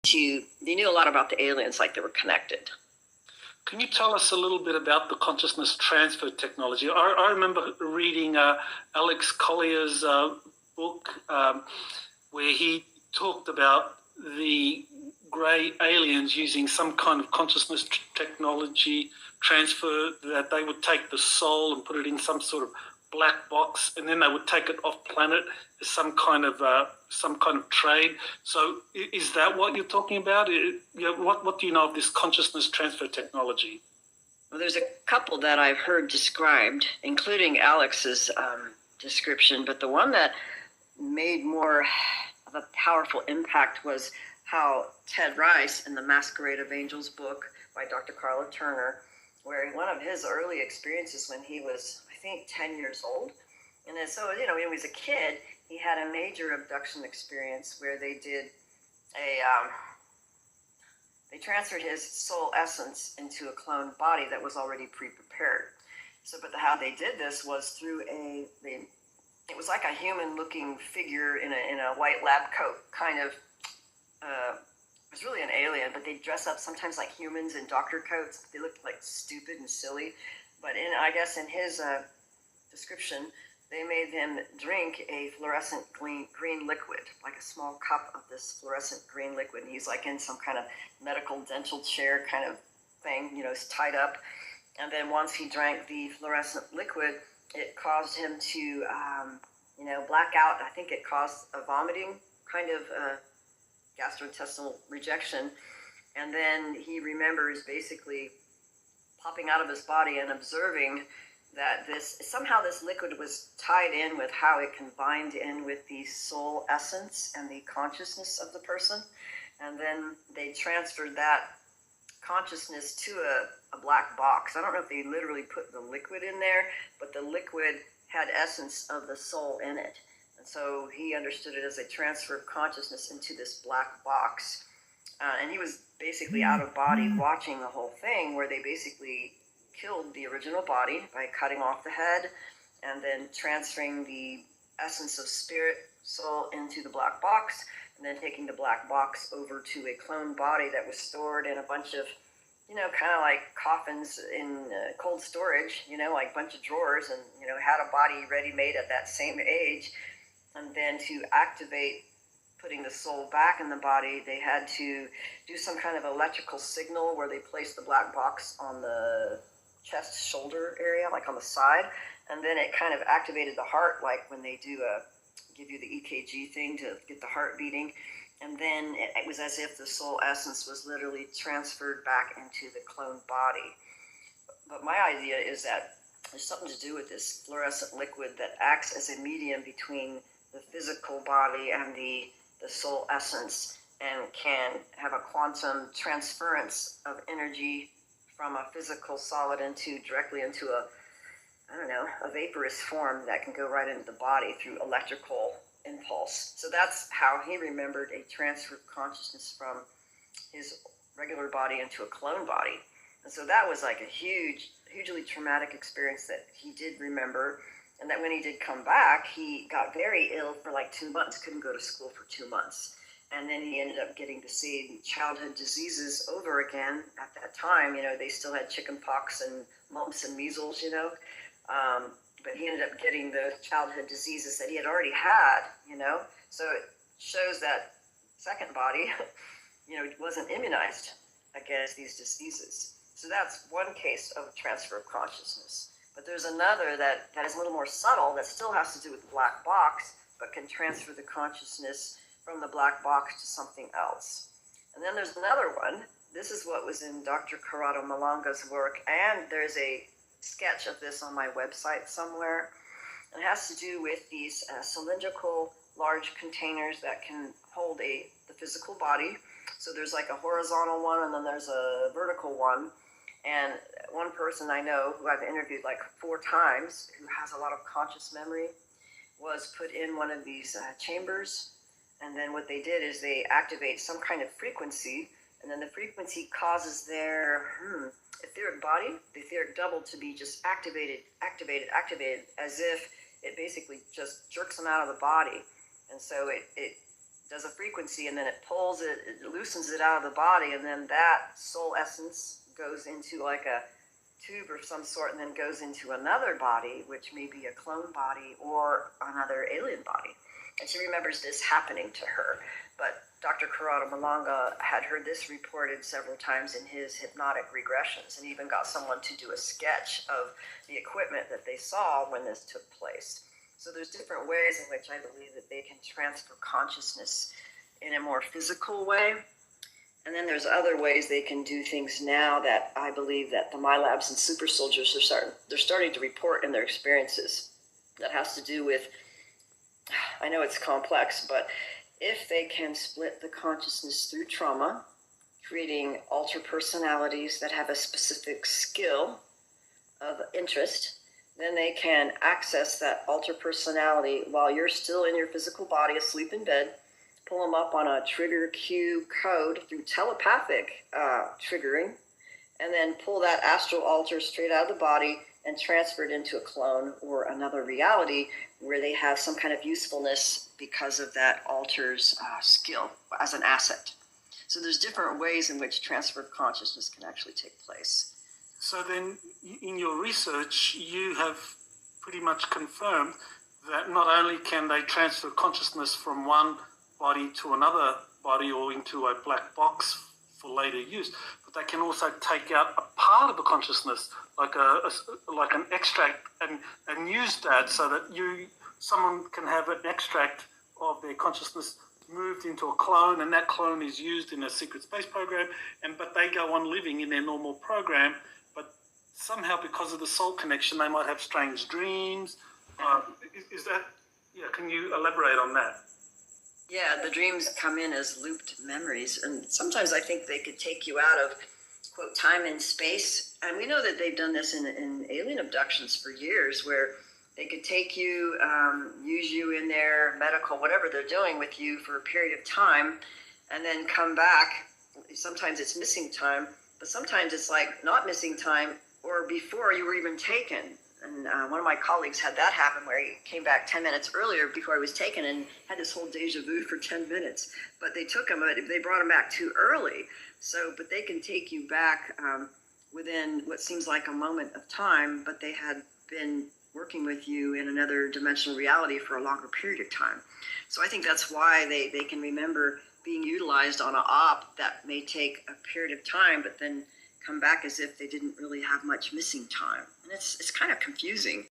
They knew a lot about the aliens, like they were connected. Can you tell us a little bit about the consciousness transfer technology? I remember reading Alex Collier's book where he talked about the grey aliens using some kind of consciousness technology transfer, that they would take the soul and put it in some sort of black box, and then they would take it off planet as some kind of trade. So is that what you're talking about? What do you know of this consciousness transfer technology? Well, there's a couple that I've heard described, including Alex's description, but the one that made more of a powerful impact was how Ted Rice, in the Masquerade of Angels book by Dr. Carla Turner, where one of his early experiences when he was, I think, 10 years old. And then, so, when he was a kid, he had a major abduction experience where they did they transferred his soul essence into a clone body that was already pre-prepared. So, but how they did this was through it was like a human-looking figure in a white lab coat, kind of. It was really an alien, but they dress up sometimes like humans in doctor coats. They looked like stupid and silly. But I guess in his description, they made him drink a fluorescent green liquid, like a small cup of this fluorescent green liquid. And he's like in some kind of medical dental chair kind of thing, tied up. And then once he drank the fluorescent liquid, it caused him to, black out. I think it caused a vomiting kind of gastrointestinal rejection. And then he remembers basically popping out of his body and observing that somehow this liquid was tied in with how it combined in with the soul essence and the consciousness of the person. And then they transferred that consciousness to a black box. I don't know if they literally put the liquid in there, but the liquid had essence of the soul in it. And so he understood it as a transfer of consciousness into this black box. And he was basically out of body watching the whole thing, where they basically killed the original body by cutting off the head and then transferring the essence of spirit, soul into the black box, and then taking the black box over to a clone body that was stored in a bunch of, kind of like coffins in cold storage, like a bunch of drawers, and, had a body ready-made at that same age. And then to activate putting the soul back in the body, they had to do some kind of electrical signal where they placed the black box on the chest shoulder area, like on the side, and then it kind of activated the heart, like when they do give you the EKG thing to get the heart beating. And then it was as if the soul essence was literally transferred back into the clone body. But my idea is that there's something to do with this fluorescent liquid that acts as a medium between the physical body and the soul essence, and can have a quantum transference of energy from a physical solid directly into a vaporous form that can go right into the body through electrical impulse. So that's how he remembered a transfer of consciousness from his regular body into a clone body. And so that was like a hugely traumatic experience that he did remember. And that when he did come back, he got very ill for like 2 months, couldn't go to school for 2 months. And then he ended up getting to see childhood diseases over again. At that time, they still had chicken pox and mumps and measles, but he ended up getting the childhood diseases that he had already had, So it shows that second body, wasn't immunized against these diseases. So that's one case of transfer of consciousness. But there's another that is a little more subtle, that still has to do with the black box, but can transfer the consciousness from the black box to something else. And then there's another one. This is what was in Dr. Corrado Malanga's work, and there's a sketch of this on my website somewhere. It has to do with these cylindrical large containers that can hold the physical body. So there's like a horizontal one, and then there's a vertical one. And one person I know, who I've interviewed like 4 times, who has a lot of conscious memory, was put in one of these chambers. And then what they did is they activate some kind of frequency, and then the frequency causes their etheric body, the etheric double, to be just activated, as if it basically just jerks them out of the body. And so it does a frequency, and then it pulls it, it loosens it out of the body, and then that soul essence goes into like a tube of some sort, and then goes into another body, which may be a clone body or another alien body. And she remembers this happening to her. But Dr. Kurata Malanga had heard this reported several times in his hypnotic regressions, and even got someone to do a sketch of the equipment that they saw when this took place. So there's different ways in which I believe that they can transfer consciousness in a more physical way. And then there's other ways they can do things now that I believe that the MyLabs and super soldiers they're starting to report in their experiences. That has to do with, I know it's complex, but if they can split the consciousness through trauma, creating alter personalities that have a specific skill of interest, then they can access that alter personality while you're still in your physical body, asleep in bed, pull them up on a trigger cue code through telepathic triggering, and then pull that astral alter straight out of the body and transfer it into a clone or another reality where they have some kind of usefulness because of that alter's skill as an asset. So there's different ways in which transfer of consciousness can actually take place. So then, in your research, you have pretty much confirmed that not only can they transfer consciousness from one body to another body or into a black box for later use, but they can also take out a part of the consciousness, like an extract, and use that so that someone can have an extract of their consciousness moved into a clone, and that clone is used in a secret space program, but they go on living in their normal program. But somehow, because of the soul connection, they might have strange dreams. Is that? Yeah. Can you elaborate on that? Yeah, the dreams come in as looped memories, and sometimes I think they could take you out of, quote, time and space. And we know that they've done this in alien abductions for years, where they could take you, use you in their medical, whatever they're doing with you for a period of time, and then come back. Sometimes it's missing time, but sometimes it's like not missing time or before you were even taken. And one of my colleagues had that happen where he came back 10 minutes earlier before he was taken and had this whole deja vu for 10 minutes. But they took him, they brought him back too early. So, but they can take you back within what seems like a moment of time, but they had been working with you in another dimensional reality for a longer period of time. So I think that's why they can remember being utilized on an op that may take a period of time, but then come back as if they didn't really have much missing time. And it's kind of confusing.